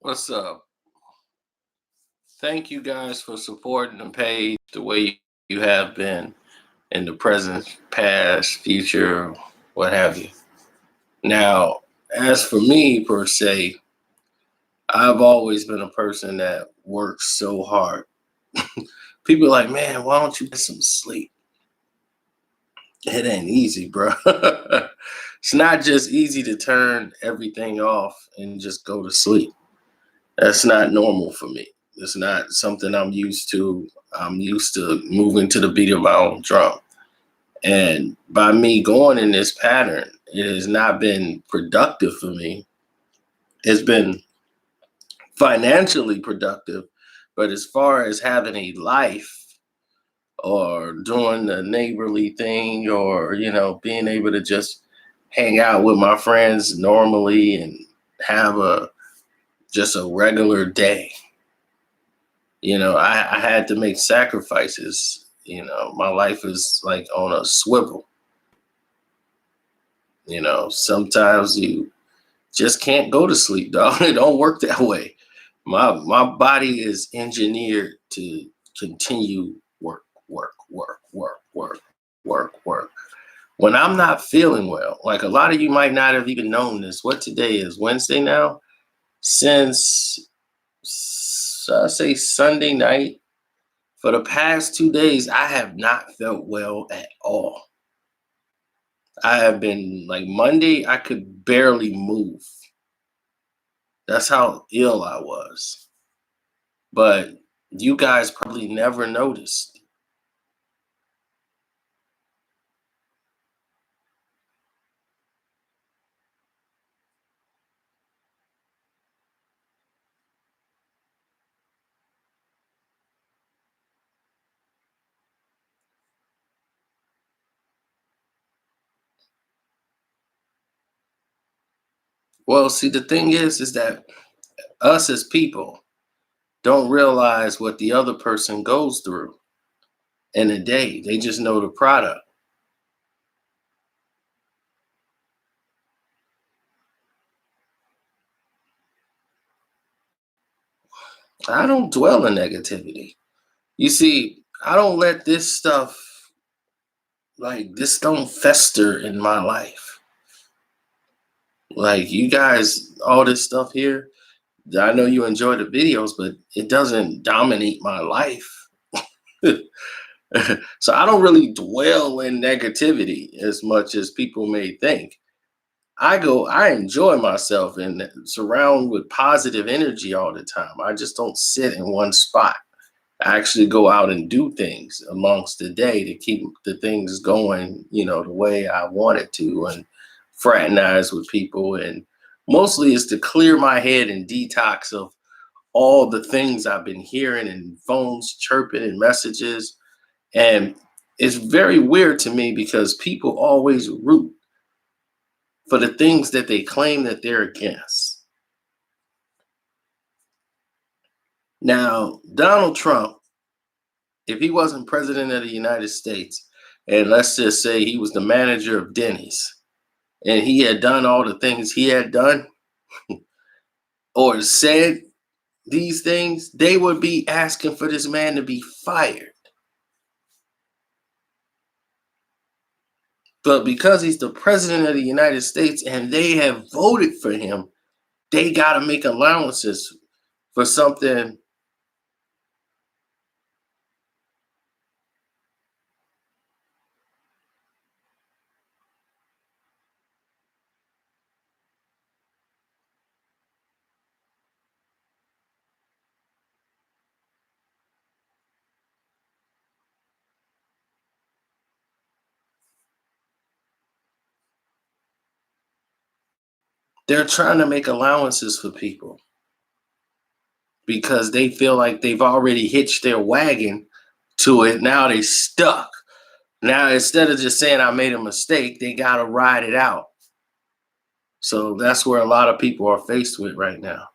What's up? Thank you guys for supporting the page the way you have been in the present, past, future, what have you. Now, as for me per se, I've always been a person that works so hard. People are like, man, why don't you get some sleep? It ain't easy, bro. It's not just easy to turn everything off and just go to sleep. That's not normal for me. It's not something I'm used to. I'm used to moving to the beat of my own drum. And by me going in this pattern, it has not been productive for me. It's been financially productive, but as far as having a life or doing the neighborly thing or, being able to just hang out with my friends normally and have a just a regular day. I had to make sacrifices. My life is like on a swivel. Sometimes you just can't go to sleep, dog. It don't work that way. My body is engineered to continue work, work, work, work, work, work, work. When I'm not feeling well, like a lot of you might not have even known this. What today is? Wednesday now? Since I say Sunday night, for the past 2 days, I have not felt well at all. I have been like Monday, I could barely move. That's how ill I was. But you guys probably never noticed. Well, see, the thing is that us as people don't realize what the other person goes through in a day. They just know the product. I don't dwell in negativity. You see, I don't let this stuff, like, this don't fester in my life. Like, you guys, all this stuff here, I know you enjoy the videos, but it doesn't dominate my life. So I don't really dwell in negativity as much as people may think. I enjoy myself and surround with positive energy all the time. I just don't sit in one spot. I actually go out and do things amongst the day to keep the things going, the way I want it to, and fraternize with people. And mostly is to clear my head and detox of all the things I've been hearing and phones chirping and messages. And it's very weird to me because people always root for the things that they claim that they're against. Now, Donald Trump, if he wasn't president of the United States, and let's just say he was the manager of Denny's, and he had done all the things he had done or said these things, they would be asking for this man to be fired. But because he's the president of the United States and they have voted for him, they got to make allowances for something. They're trying to make allowances for people because they feel like they've already hitched their wagon to it. Now they stuck. Now instead of just saying I made a mistake, they got to ride it out. So that's where a lot of people are faced with right now.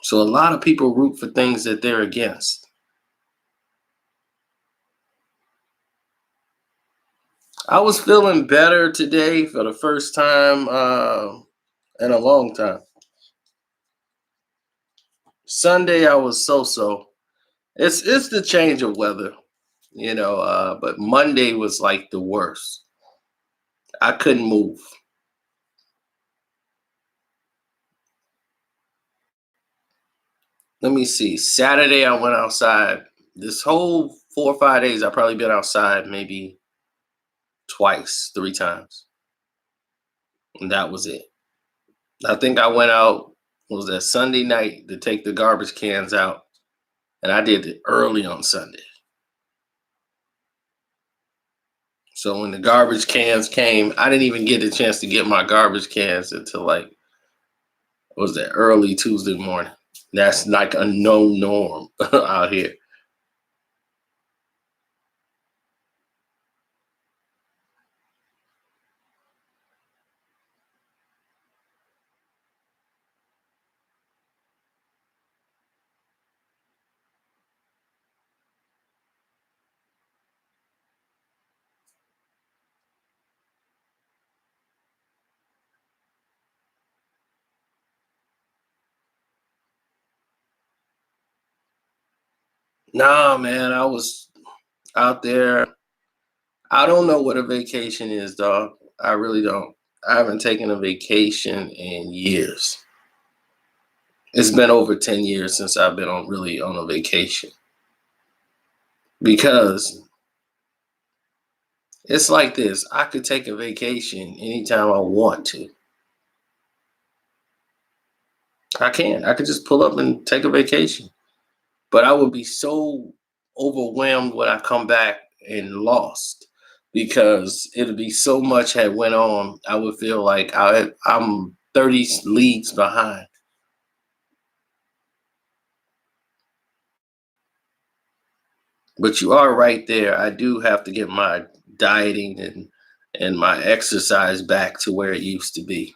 So a lot of people root for things that they're against. I was feeling better today for the first time in a long time. Sunday I was so. It's the change of weather, but Monday was like the worst. I couldn't move. Let me see. Saturday I went outside. This whole 4 or 5 days I've probably been outside maybe twice, 3 times. And that was it. I think I went out, was that Sunday night to take the garbage cans out. And I did it early on Sunday. So when the garbage cans came, I didn't even get a chance to get my garbage cans until like, what was that, early Tuesday morning. That's like a no norm out here. Nah, man, I was out there. I don't know what a vacation is, dog. I really don't. I haven't taken a vacation in years. It's been over 10 years since I've been on a vacation. Because it's like this. I could take a vacation anytime I want to. I can. I could just pull up and take a vacation. But I would be so overwhelmed when I come back and lost because it'll be so much had went on. I would feel like I'm 30 leagues behind. But you are right there. I do have to get my dieting and my exercise back to where it used to be.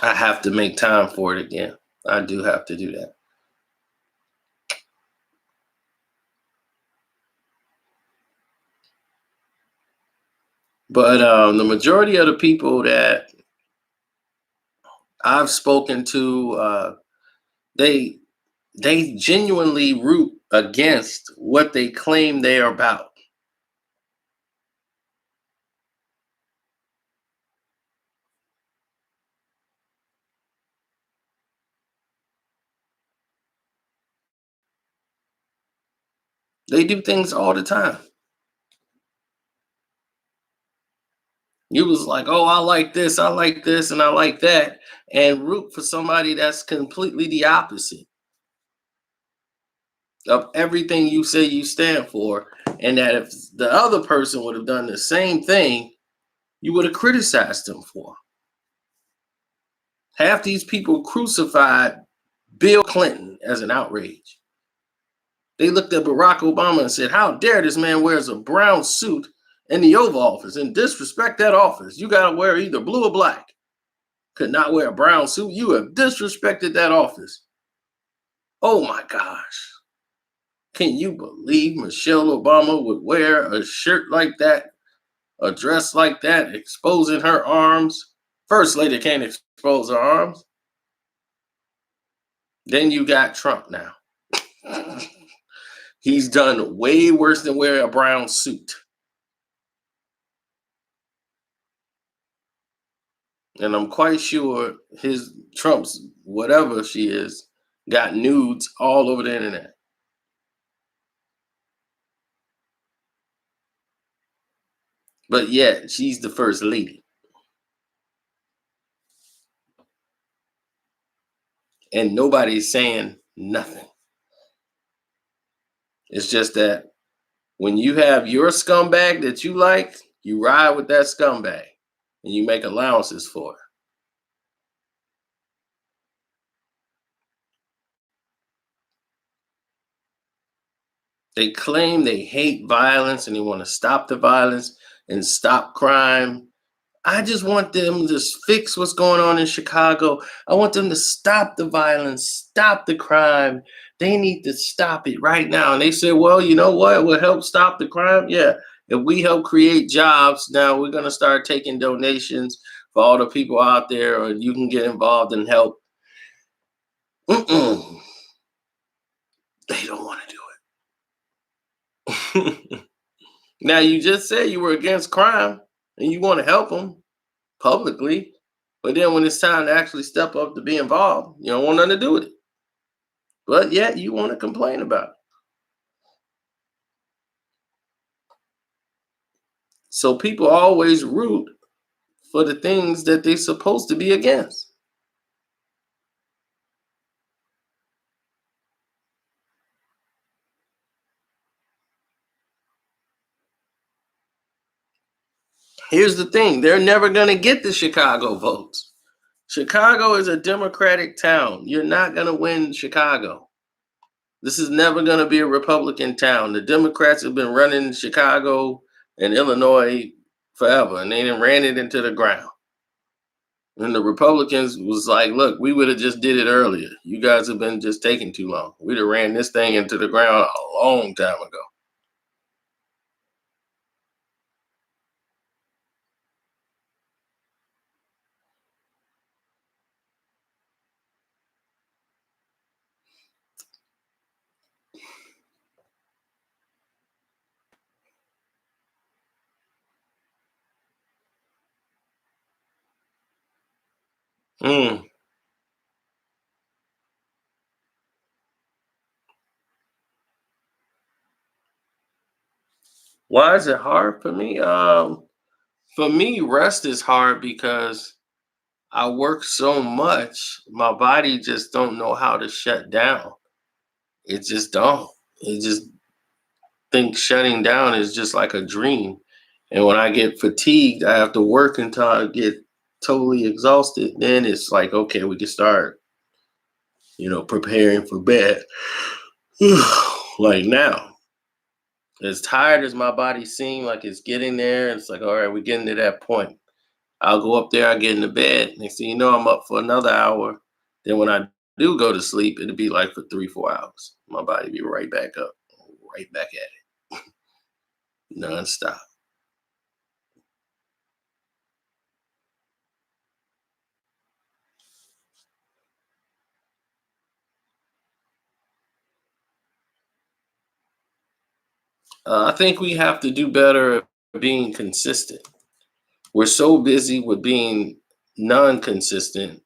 I have to make time for it again. I do have to do that. But the majority of the people that I've spoken to, they they genuinely root against what they claim they are about. They do things all the time. You was like, oh, I like this, and I like that, and root for somebody that's completely the opposite of everything you say you stand for. And that if the other person would have done the same thing, you would have criticized them for. Half these people crucified Bill Clinton as an outrage. They looked at Barack Obama and said, how dare this man wears a brown suit in the Oval Office and disrespect that office? You got to wear either blue or black. Could not wear a brown suit. You have disrespected that office. Oh my gosh. Can you believe Michelle Obama would wear a shirt like that, a dress like that, exposing her arms? First lady can't expose her arms. Then you got Trump now. He's done way worse than wearing a brown suit. And I'm quite sure his Trump's whatever she is got nudes all over the internet. But yet she's the first lady. And nobody's saying nothing. It's just that when you have your scumbag that you like, you ride with that scumbag and you make allowances for it. They claim they hate violence and they want to stop the violence and stop crime. I just want them to fix what's going on in Chicago. I want them to stop the violence, stop the crime, They need to stop it right now. And they said, well, you know what will help stop the crime? Yeah. If we help create jobs, now we're going to start taking donations for all the people out there, or you can get involved and help. Mm-mm. They don't want to do it. Now, you just said you were against crime and you want to help them publicly. But then when it's time to actually step up to be involved, you don't want nothing to do with it. But yet you want to complain about it. So people always root for the things that they're supposed to be against. Here's the thing, they're never going to get the Chicago votes. Chicago is a Democratic town. You're not going to win Chicago. This is never going to be a Republican town. The Democrats have been running Chicago and Illinois forever, and they done ran it into the ground. And the Republicans was like, look, we would have just did it earlier. You guys have been just taking too long. We'd have ran this thing into the ground a long time ago. Mm. Why is it hard for me? For me, rest is hard because I work so much. My body just don't know how to shut down. It just don't. It just think shutting down is just like a dream. And when I get fatigued, I have to work until I get totally exhausted. Then it's like, okay, we can start, preparing for bed. Like now, as tired as my body seems like it's getting there, it's like, all right, we're getting to that point. I'll go up there, I get into bed. Next thing you know, I'm up for another hour. Then when I do go to sleep, it'll be like for 3, 4 hours. My body be right back up, right back at it, nonstop. I think we have to do better at being consistent. We're so busy with being non-consistent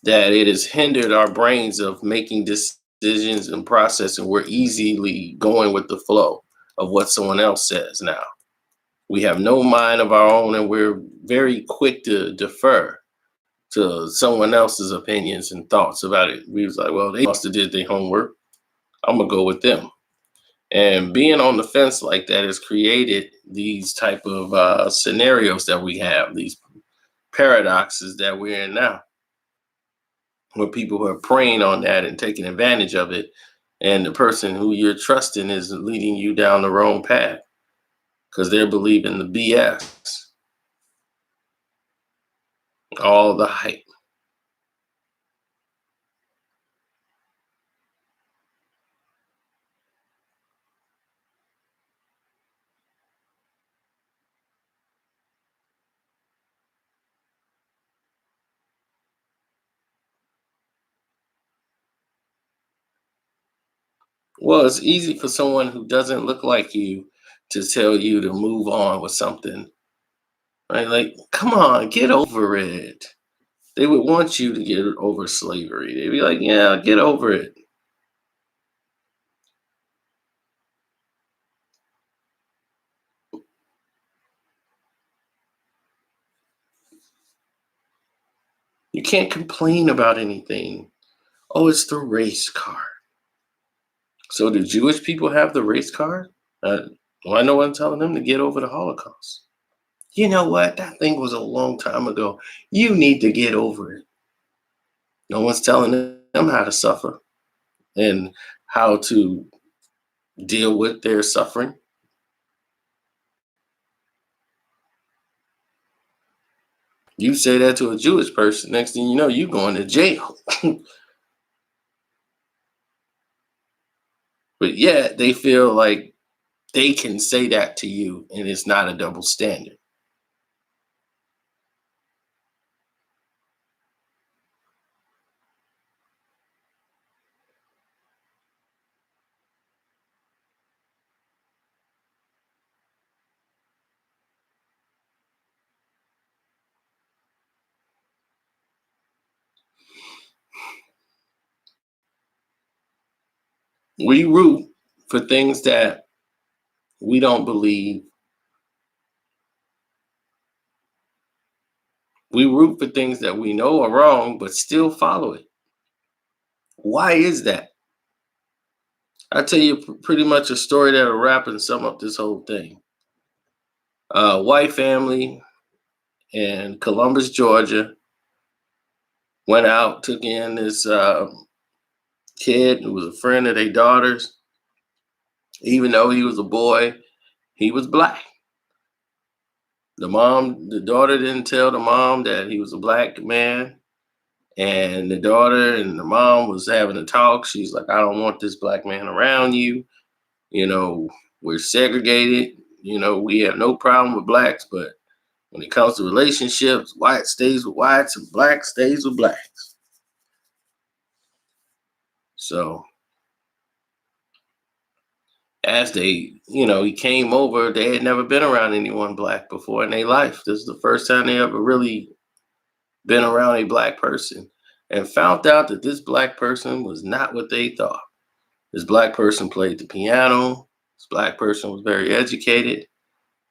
that it has hindered our brains of making decisions and processing. We're easily going with the flow of what someone else says now. We have no mind of our own, and we're very quick to defer to someone else's opinions and thoughts about it. We was like, well, they must have did their homework. I'm gonna go with them. And being on the fence like that has created these type of scenarios that we have, these paradoxes that we're in now, where people are preying on that and taking advantage of it, and the person who you're trusting is leading you down the wrong path because they're believing the BS, all the hype. Well, it's easy for someone who doesn't look like you to tell you to move on with something, right? Like, come on, get over it. They would want you to get over slavery. They'd be like, yeah, get over it. You can't complain about anything. Oh, it's the race card. So do Jewish people have the race card? Well, I know I'm telling them to get over the Holocaust. You know what? That thing was a long time ago. You need to get over it. No one's telling them how to suffer and how to deal with their suffering. You say that to a Jewish person, next thing you know, you going to jail. But yet they feel like they can say that to you and it's not a double standard. We root for things that we don't believe. We root for things that we know are wrong, but still follow it. Why is that? I'll tell you pretty much a story that'll wrap and sum up this whole thing. White family in Columbus, Georgia, went out, took in this kid who was a friend of their daughter's. Even though he was a boy, he was black. The daughter didn't tell the mom that he was a black man. And the daughter and the mom was having a talk. She's like, I don't want this black man around you. You know, we're segregated. You know, we have no problem with blacks, but when it comes to relationships, white stays with whites and black stays with blacks. So as he came over, they had never been around anyone black before in their life. This is the first time they ever really been around a black person and found out that this black person was not what they thought. This black person played the piano. This black person was very educated,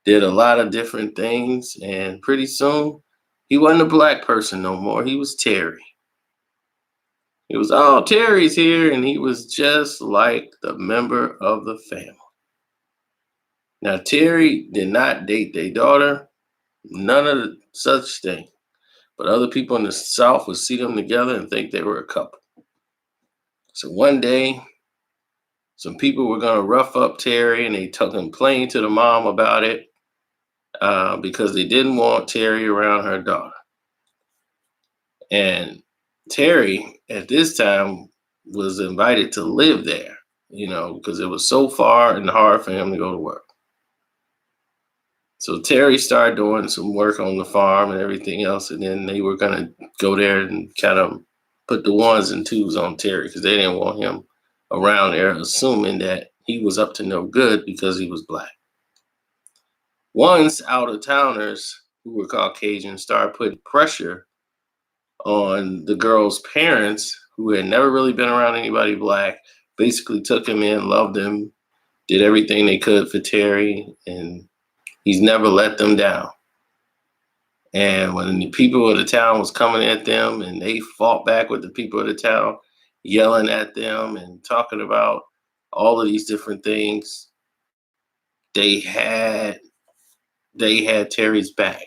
did a lot of different things, and pretty soon he wasn't a black person no more. He was Terry. It was, oh, Terry's here, and he was just like the member of the family. Now, Terry did not date their daughter, none of the such thing. But other people in the South would see them together and think they were a couple. So one day, some people were going to rough up Terry, and they complained to the mom about it because they didn't want Terry around her daughter. And Terry, at this time, was invited to live there, because it was so far and hard for him to go to work. So Terry started doing some work on the farm and everything else, and then they were going to go there and kind of put the ones and twos on Terry because they didn't want him around there, assuming that he was up to no good because he was black. Once out of towners who were Caucasian started putting pressure on the girl's parents, who had never really been around anybody black, basically took him in, loved him, did everything they could for Terry, and he's never let them down. And when the people of the town was coming at them and they fought back with the people of the town, yelling at them and talking about all of these different things, they had Terry's back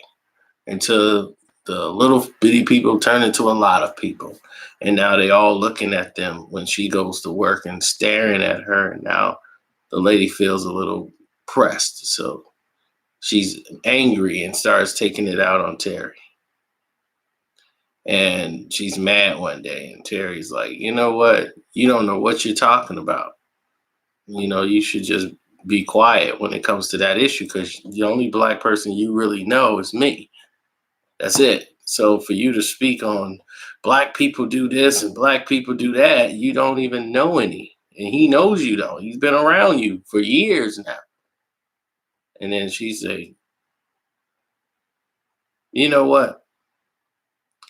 until the little bitty people turned into a lot of people. And now they all looking at them when she goes to work and staring at her. And now the lady feels a little pressed. So she's angry and starts taking it out on Terry. And she's mad one day, and Terry's like, you know what? You don't know what you're talking about. You should just be quiet when it comes to that issue because the only black person you really know is me. That's it. So for you to speak on black people do this and black people do that, you don't even know any. And he knows you don't. He's been around you for years now. And then she say, you know what?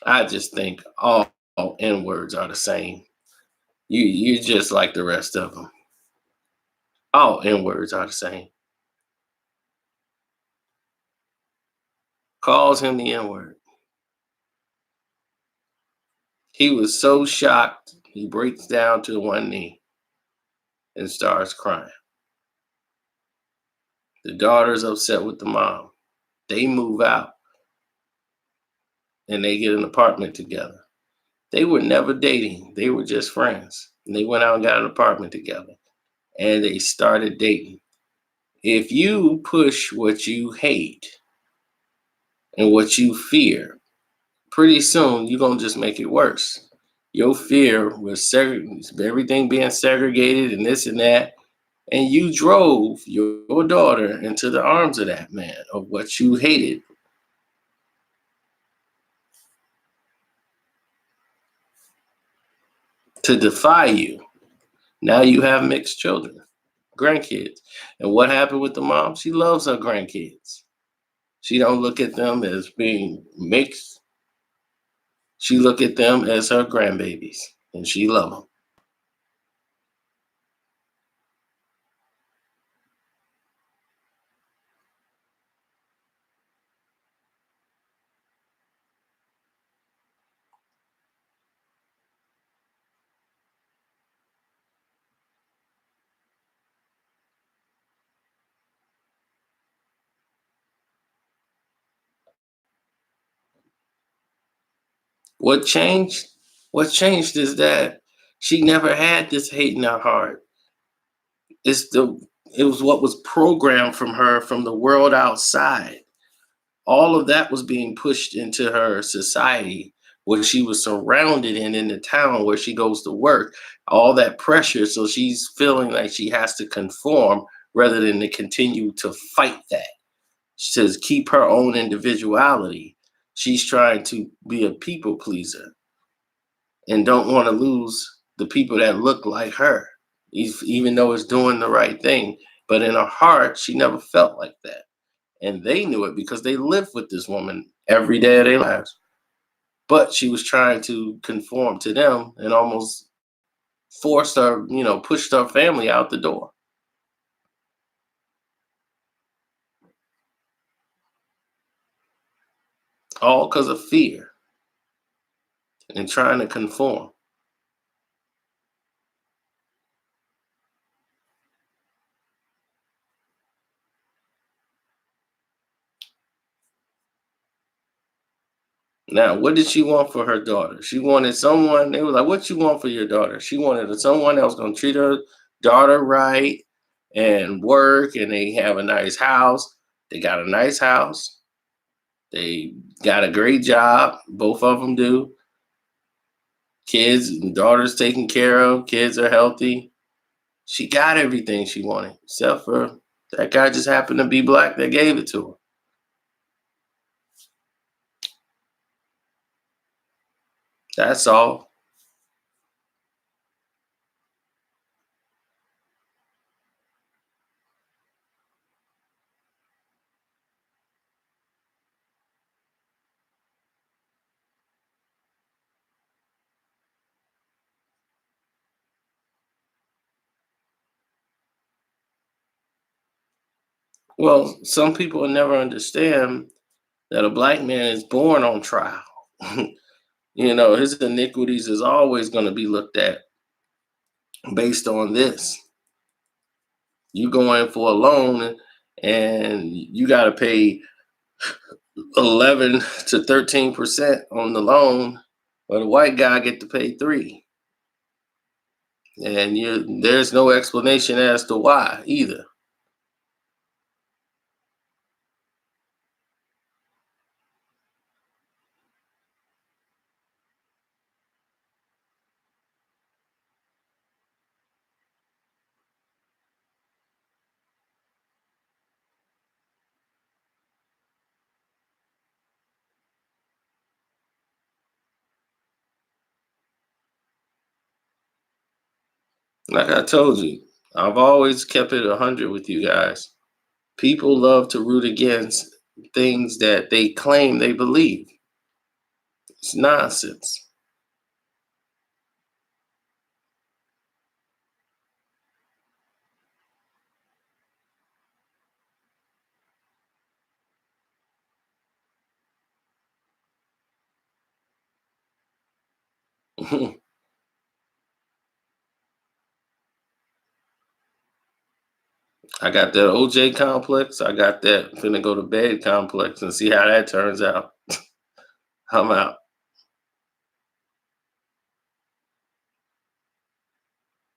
I just think all N words are the same. You're just like the rest of them. All N words are the same. Calls him the N word. He was so shocked, he breaks down to one knee and starts crying. The daughter's upset with the mom. They move out and they get an apartment together. They were never dating, they were just friends. And they went out and got an apartment together and they started dating. If you push what you hate and what you fear, pretty soon you're going to just make it worse. Your fear was everything being segregated and this and that. And you drove your daughter into the arms of that man, of what you hated, to defy you. Now you have mixed children, grandkids. And what happened with the mom? She loves her grandkids. She don't look at them as being mixed. She look at them as her grandbabies, and she love them. What changed? What changed is that she never had this hate in her heart. It's the it was what was programmed from her from the world outside. All of that was being pushed into her society, what she was surrounded in the town where she goes to work, all that pressure. So she's feeling like she has to conform rather than to continue to fight that. She says, keep her own individuality. She's trying to be a people pleaser and don't want to lose the people that look like her, even though it's doing the right thing. But in her heart, she never felt like that. And they knew it because they lived with this woman every day of their lives. But she was trying to conform to them and almost forced her, pushed her family out the door, all because of fear and trying to conform. Now, what did she want for her daughter? She wanted someone, they were like, what you want for your daughter? She wanted someone that was going to treat her daughter right and work, and they have a nice house. They got a nice house. They got a great job. Both of them do. Kids and daughters taken care of. Kids are healthy. She got everything she wanted, except for that guy just happened to be black that gave it to her. That's all. Well, some people will never understand that a black man is born on trial. His iniquities is always going to be looked at based on this. You go in for a loan and you got to pay 11 to 13% on the loan, but the white guy get to pay 3. And there's no explanation as to why either. Like I told you, I've always kept it 100 with you guys. People love to root against things that they claim they believe. It's nonsense. I got that OJ complex. I got that finna go to bed complex and see how that turns out. I'm out.